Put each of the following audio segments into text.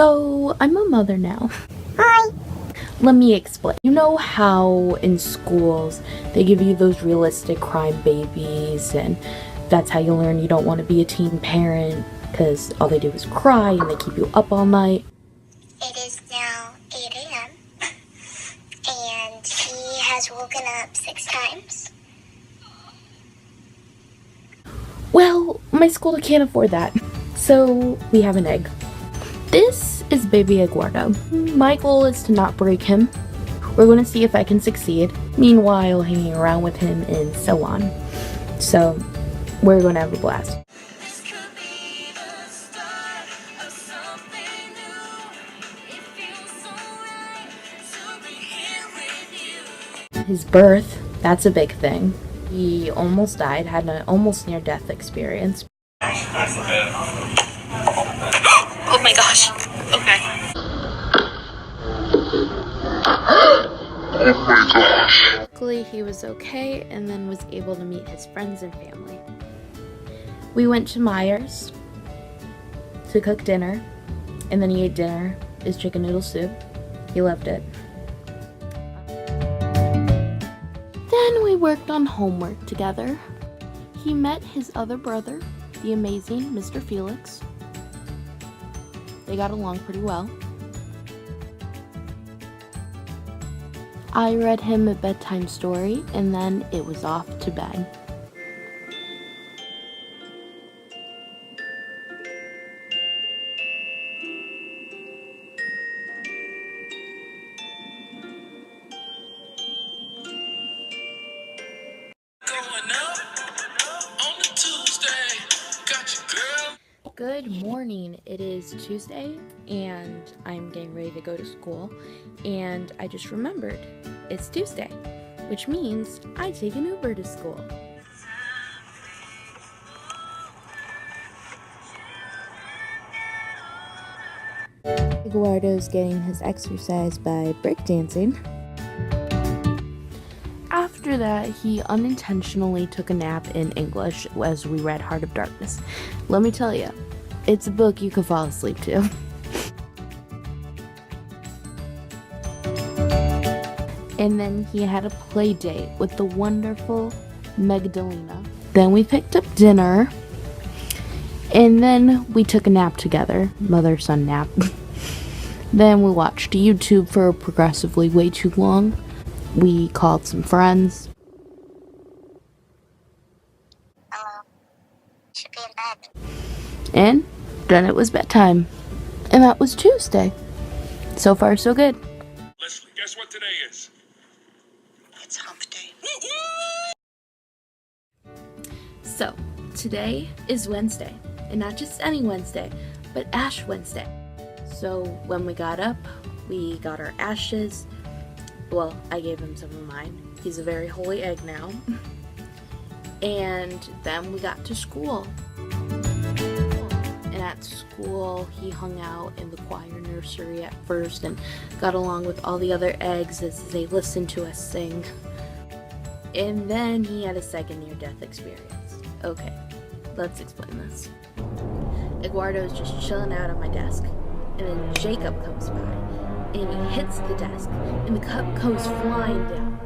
So, I'm a mother now. Hi. Let me explain. You know how in schools they give you those realistic crime babies, and that's how you learn you don't want to be a teen parent because all they do is cry and they keep you up all night. It is now 8 a.m. and he has woken up 6 times. Well, my school can't afford that, so we have an egg. This is baby Eduardo. My goal is to not break him. We're going to see if I can succeed. Meanwhile, hanging around with him and so on. So, we're going to have a blast. His birth, that's a big thing. He almost died, had an almost near-death experience. Oh my gosh. Okay. Oh my gosh. Luckily, he was okay and then was able to meet his friends and family. We went to Myers to cook dinner, and then he ate dinner, his chicken noodle soup. He loved it. Then we worked on homework together. He met his other brother, the amazing Mr. Felix. They got along pretty well. I read him a bedtime story, and then it was off to bed. Good morning. It is Tuesday and I'm getting ready to go to school, and I just remembered it's Tuesday, which means I take an Uber to school. Eduardo's getting his exercise by breakdancing. After that, he unintentionally took a nap in English as we read Heart of Darkness. Let me tell you, it's a book you could fall asleep to. And then he had a play date with the wonderful Magdalena. Then we picked up dinner. And then we took a nap together. Mother-son nap. Then we watched YouTube for progressively way too long. We called some friends. Hello. Should be in bed. And then it was bedtime. And that was Tuesday. So far, so good. Leslie, guess what today is? It's hump day. So, today is Wednesday. And not just any Wednesday, but Ash Wednesday. So, when we got up, we got our ashes. Well, I gave him some of mine. He's a very holy egg now. And then we got to school. And at school, he hung out in the choir nursery at first and got along with all the other eggs as they listened to us sing. And then he had a second near-death experience. Okay, let's explain this. Eduardo's just chilling out on my desk, and then Jacob comes by, and he hits the desk, and the cup goes flying down.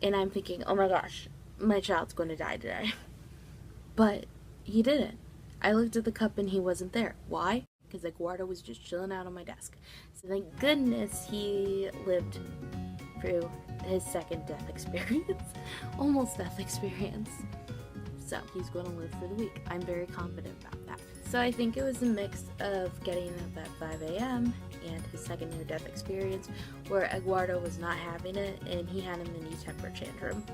And I'm thinking, oh my gosh, my child's going to die today. But he didn't. I looked at the cup and he wasn't there. Why? Because Eduardo was just chilling out on my desk. So thank goodness he lived through his second death experience. Almost death experience. So he's going to live for the week. I'm very confident about that. So I think it was a mix of getting up at 5 a.m. and his second near-death experience, where Eduardo was not having it and he had a mini temper tantrum.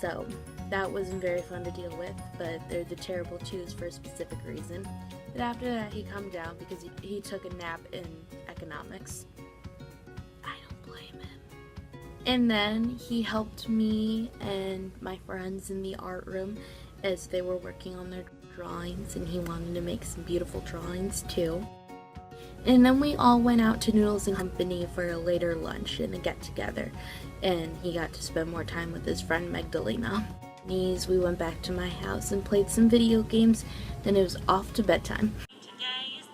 So that wasn't very fun to deal with, but they're the terrible twos for a specific reason. But after that, he calmed down because he took a nap in economics. I don't blame him. And then he helped me and my friends in the art room as they were working on their drawings, and he wanted to make some beautiful drawings too. And then we all went out to Noodles and Company for a later lunch and a get-together, and he got to spend more time with his friend Magdalena. knees, we went back to my house and played some video games, then it was off to bedtime. Today is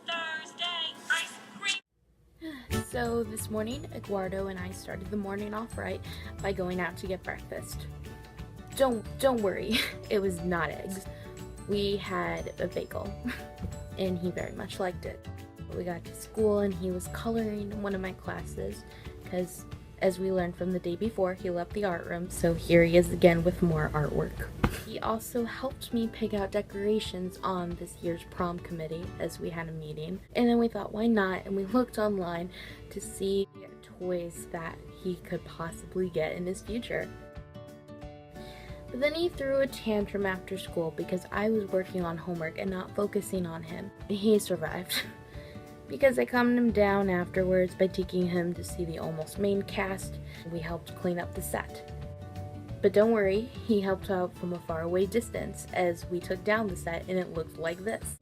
Thursday, ice cream. So this morning, Eduardo and I started the morning off right by going out to get breakfast. Don't worry, it was not eggs. We had a bagel, and he very much liked it. We got to school and he was coloring one of my classes, because as we learned from the day before, he left the art room, so here he is again with more artwork. He also helped me pick out decorations on this year's prom committee as we had a meeting. And then we thought, why not? And we looked online to see toys that he could possibly get in his future. But then he threw a tantrum after school because I was working on homework and not focusing on him. He survived. Because I calmed him down afterwards by taking him to see the Almost main cast. We helped clean up the set. But don't worry, he helped out from a faraway distance as we took down the set and it looked like this.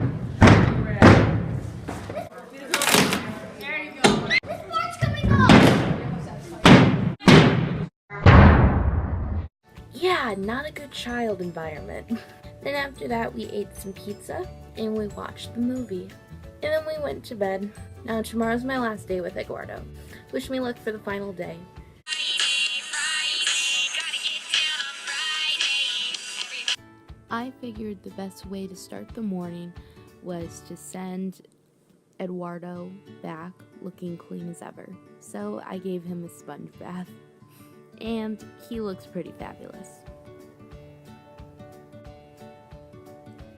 Yeah, not a good child environment. Then after that we ate some pizza and we watched the movie. And then we went to bed. Now tomorrow's my last day with Eduardo. Wish me luck for the final day. I figured the best way to start the morning was to send Eduardo back looking clean as ever. So I gave him a sponge bath. And he looks pretty fabulous.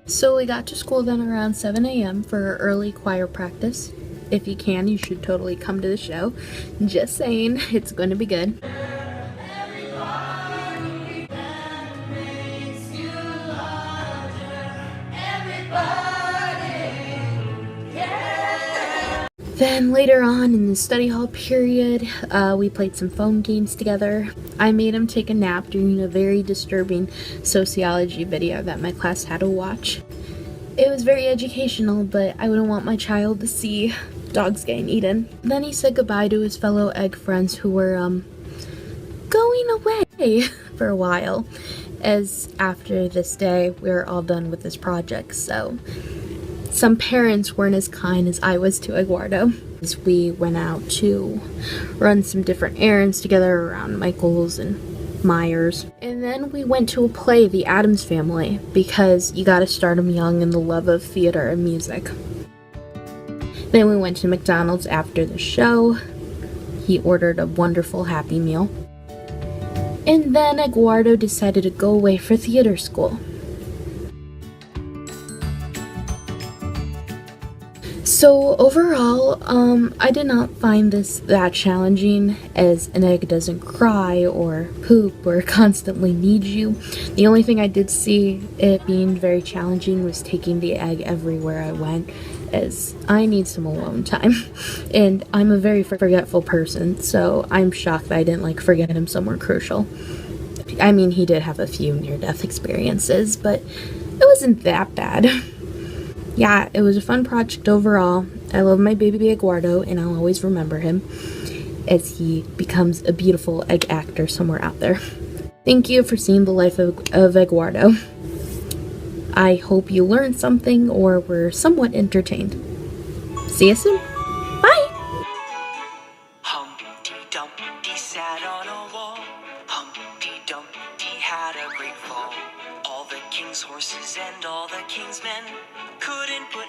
So we got to school then around 7 a.m. for early choir practice. If you can, you should totally come to the show. Just saying, it's going to be good. Then later on in the study hall period, we played some phone games together. I made him take a nap during a very disturbing sociology video that my class had to watch. It was very educational, but I wouldn't want my child to see dogs getting eaten. Then he said goodbye to his fellow egg friends who were going away for a while, as after this day we were all done with this project. So some parents weren't as kind as I was to Eduardo. We went out to run some different errands together around Michael's and Myers. And then we went to a play, The Addams Family, because you gotta start them young in the love of theater and music. Then we went to McDonald's after the show. He ordered a wonderful Happy Meal. And then Eduardo decided to go away for theater school. So overall, I did not find this that challenging, as an egg doesn't cry or poop or constantly need you. The only thing I did see it being very challenging was taking the egg everywhere I went, as I need some alone time. And I'm a very forgetful person, so I'm shocked that I didn't forget him somewhere crucial. I mean, he did have a few near-death experiences, but it wasn't that bad. Yeah, it was a fun project overall. I love my baby Eduardo, and I'll always remember him as he becomes a beautiful egg actor somewhere out there. Thank you for seeing the life of Eduardo. I hope you learned something or were somewhat entertained. See you soon. Bye! Humpty Dumpty sat on a wall. Humpty Dumpty had a great fall. All the king's horses and all the king's men couldn't put